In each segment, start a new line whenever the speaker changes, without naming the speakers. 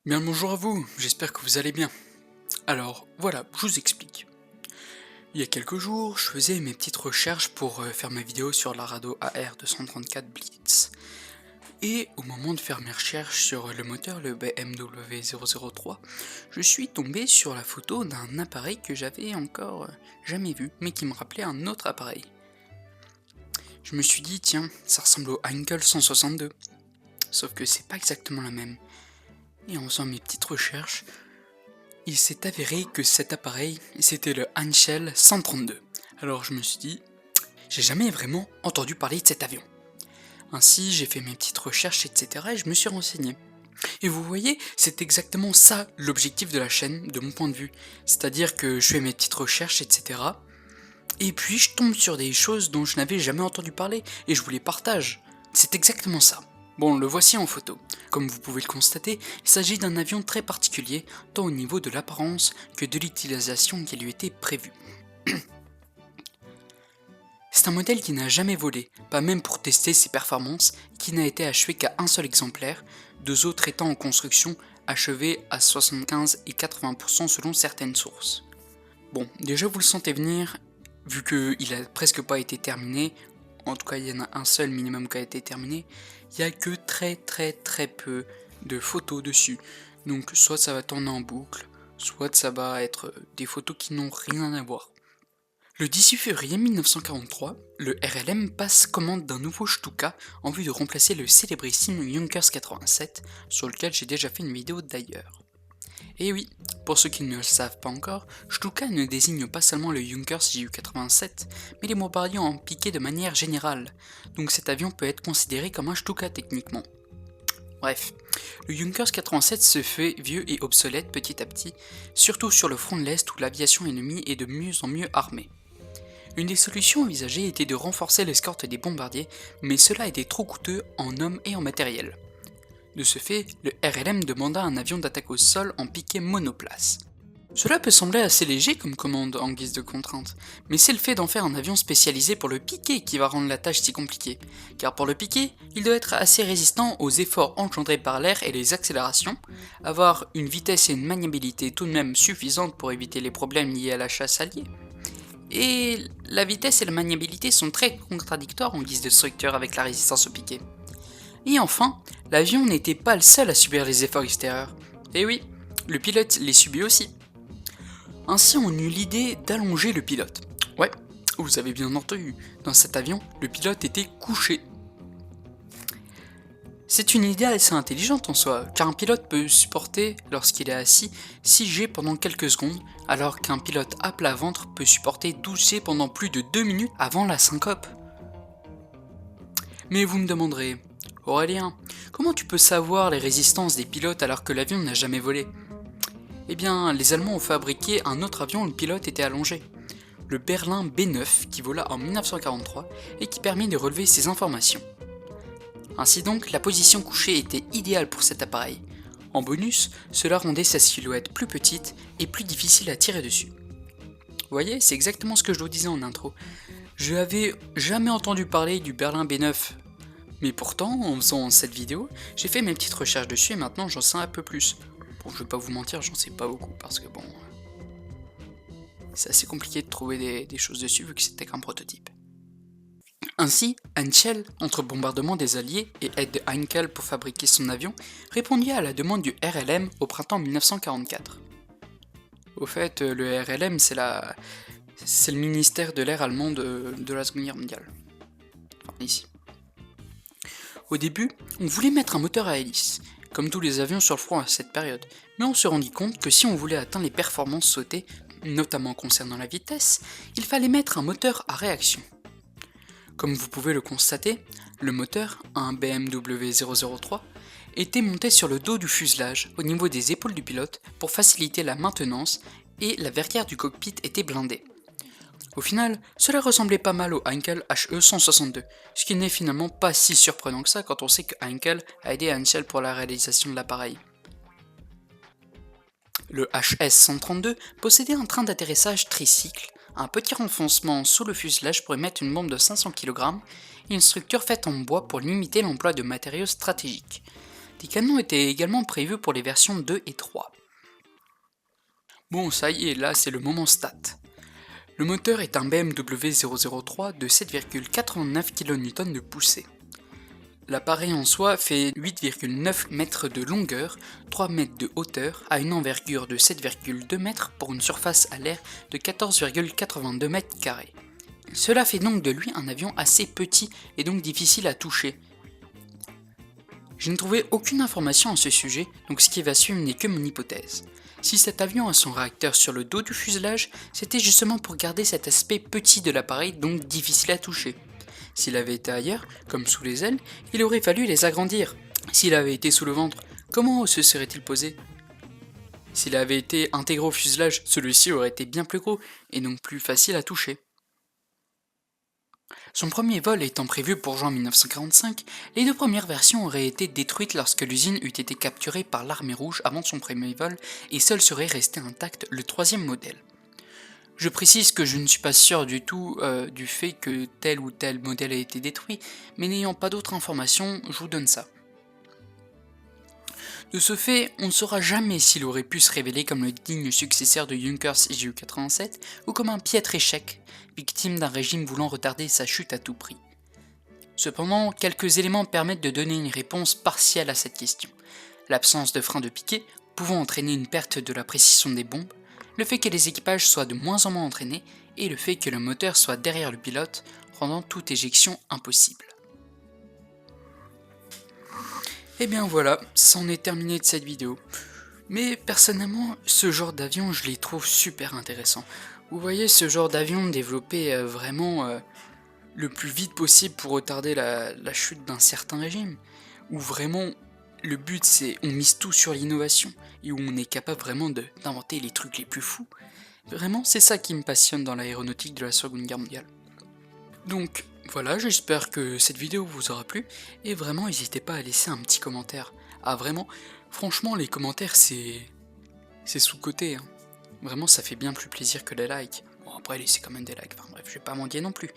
Bien le bonjour à vous, j'espère que vous allez bien. Alors voilà, je vous explique. Il y a quelques jours, je faisais mes petites recherches pour faire ma vidéo sur la Rado AR234 Blitz. Et au moment de faire mes recherches sur le moteur, le BMW 003, je suis tombé sur la photo d'un appareil que j'avais encore jamais vu, mais qui me rappelait un autre appareil. Je me suis dit, tiens, ça ressemble au Heinkel 162, sauf que c'est pas exactement la même. Et en faisant mes petites recherches, il s'est avéré que cet appareil, c'était le Heinkel 132. Alors je me suis dit, j'ai jamais vraiment entendu parler de cet avion. Ainsi, j'ai fait mes petites recherches, etc. et je me suis renseigné. Et vous voyez, c'est exactement ça l'objectif de la chaîne, de mon point de vue. C'est-à-dire que je fais mes petites recherches, etc. Et puis je tombe sur des choses dont je n'avais jamais entendu parler, et je vous les partage. C'est exactement ça. Bon, le voici en photo. Comme vous pouvez le constater, il s'agit d'un avion très particulier, tant au niveau de l'apparence que de l'utilisation qui lui était prévue. C'est un modèle qui n'a jamais volé, pas même pour tester ses performances, et qui n'a été achevé qu'à un seul exemplaire, deux autres étant en construction, achevés à 75 et 80% selon certaines sources. Bon, déjà vous le sentez venir, vu qu'il a presque pas été terminé, en tout cas il y en a un seul minimum qui a été terminé, il y a que très peu de photos dessus. Donc soit ça va tourner en boucle, soit ça va être des photos qui n'ont rien à voir. Le 18 février 1943, le RLM passe commande d'un nouveau Stuka en vue de remplacer le célébrissime Junkers 87, sur lequel j'ai déjà fait une vidéo d'ailleurs. Et oui, pour ceux qui ne le savent pas encore, Stuka ne désigne pas seulement le Junkers Ju-87, mais les bombardiers en piqué de manière générale, donc cet avion peut être considéré comme un Stuka techniquement. Bref, le Junkers 87 se fait vieux et obsolète petit à petit, surtout sur le front de l'Est où l'aviation ennemie est de mieux en mieux armée. Une des solutions envisagées était de renforcer l'escorte des bombardiers, mais cela était trop coûteux en hommes et en matériel. De ce fait, le RLM demanda un avion d'attaque au sol en piqué monoplace. Cela peut sembler assez léger comme commande en guise de contrainte, mais c'est le fait d'en faire un avion spécialisé pour le piqué qui va rendre la tâche si compliquée, car pour le piqué, il doit être assez résistant aux efforts engendrés par l'air et les accélérations, avoir une vitesse et une maniabilité tout de même suffisantes pour éviter les problèmes liés à la chasse alliée. Et la vitesse et la maniabilité sont très contradictoires en guise de structure avec la résistance au piqué. Et enfin, l'avion n'était pas le seul à subir les efforts extérieurs. Et oui, le pilote les subit aussi. Ainsi on eut l'idée d'allonger le pilote. Ouais, vous avez bien entendu, dans cet avion, le pilote était couché. C'est une idée assez intelligente en soi, car un pilote peut supporter, lorsqu'il est assis, 6 G pendant quelques secondes, alors qu'un pilote à plat ventre peut supporter 12 G pendant plus de 2 minutes avant la syncope. Mais vous me demanderez, Aurélien, comment tu peux savoir les résistances des pilotes alors que l'avion n'a jamais volé? Eh bien, les Allemands ont fabriqué un autre avion où le pilote était allongé, le Berlin B9 qui vola en 1943 et qui permit de relever ces informations. Ainsi donc, la position couchée était idéale pour cet appareil. En bonus, cela rendait sa silhouette plus petite et plus difficile à tirer dessus. Vous voyez, c'est exactement ce que je vous disais en intro. Je n'avais jamais entendu parler du Berlin B9, mais pourtant, en faisant cette vidéo, j'ai fait mes petites recherches dessus et maintenant j'en sais un peu plus. Bon, je vais pas vous mentir, j'en sais pas beaucoup parce que bon, c'est assez compliqué de trouver des choses dessus vu que c'était qu'un prototype. Ainsi, Heinkel, entre bombardement des Alliés et aide de Heinkel pour fabriquer son avion, répondit à la demande du RLM au printemps 1944. Au fait, le RLM, c'est le ministère de l'air allemand de la Seconde Guerre mondiale. Enfin, ici. Au début, on voulait mettre un moteur à hélice, comme tous les avions sur le front à cette période, mais on se rendit compte que si on voulait atteindre les performances souhaitées, notamment concernant la vitesse, il fallait mettre un moteur à réaction. Comme vous pouvez le constater, le moteur, un BMW 003, était monté sur le dos du fuselage, au niveau des épaules du pilote, pour faciliter la maintenance, et la verrière du cockpit était blindée. Au final, cela ressemblait pas mal au Heinkel HE162, ce qui n'est finalement pas si surprenant que ça quand on sait que Heinkel a aidé Heinkel pour la réalisation de l'appareil. Le HS-132 possédait un train d'atterrissage tricycle, un petit renfoncement sous le fuselage pour émettre une bombe de 500 kg et une structure faite en bois pour limiter l'emploi de matériaux stratégiques. Des canons étaient également prévus pour les versions 2 et 3. Bon, ça y est, là c'est le moment stat. Le moteur est un BMW 003 de 7,89 kN de poussée. L'appareil en soi fait 8,9 mètres de longueur, 3 mètres de hauteur, à une envergure de 7,2 mètres pour une surface à l'air de 14,82 mètres carrés. Cela fait donc de lui un avion assez petit et donc difficile à toucher. Je n'ai trouvé aucune information à ce sujet, donc ce qui va suivre n'est que mon hypothèse. Si cet avion a son réacteur sur le dos du fuselage, c'était justement pour garder cet aspect petit de l'appareil, donc difficile à toucher. S'il avait été ailleurs, comme sous les ailes, il aurait fallu les agrandir. S'il avait été sous le ventre, comment se serait-il posé? S'il avait été intégré au fuselage, celui-ci aurait été bien plus gros, et donc plus facile à toucher. Son premier vol étant prévu pour juin 1945, les deux premières versions auraient été détruites lorsque l'usine eût été capturée par l'armée rouge avant son premier vol, et seul serait resté intact le troisième modèle. Je précise que je ne suis pas sûr du tout du fait que tel ou tel modèle a été détruit, mais n'ayant pas d'autres informations, je vous donne ça. De ce fait, on ne saura jamais s'il aurait pu se révéler comme le digne successeur de Junkers Ju-87 ou comme un piètre échec, victime d'un régime voulant retarder sa chute à tout prix. Cependant, quelques éléments permettent de donner une réponse partielle à cette question. L'absence de frein de piquet pouvant entraîner une perte de la précision des bombes, le fait que les équipages soient de moins en moins entraînés et le fait que le moteur soit derrière le pilote, rendant toute éjection impossible. Et bien voilà, c'en est terminé de cette vidéo. Mais personnellement, ce genre d'avion, je les trouve super intéressants. Vous voyez, ce genre d'avion développé vraiment le plus vite possible pour retarder la chute d'un certain régime, où vraiment le but c'est on mise tout sur l'innovation, et où on est capable vraiment d'inventer les trucs les plus fous. Vraiment, c'est ça qui me passionne dans l'aéronautique de la Seconde Guerre mondiale. Donc voilà, j'espère que cette vidéo vous aura plu, et vraiment n'hésitez pas à laisser un petit commentaire. Ah vraiment, franchement les commentaires c'est sous-coté, hein. Vraiment ça fait bien plus plaisir que les likes. Bon après laissez quand même des likes, enfin bref, je vais pas mendier non plus.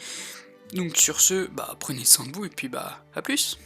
Donc sur ce, prenez soin de vous et puis à plus.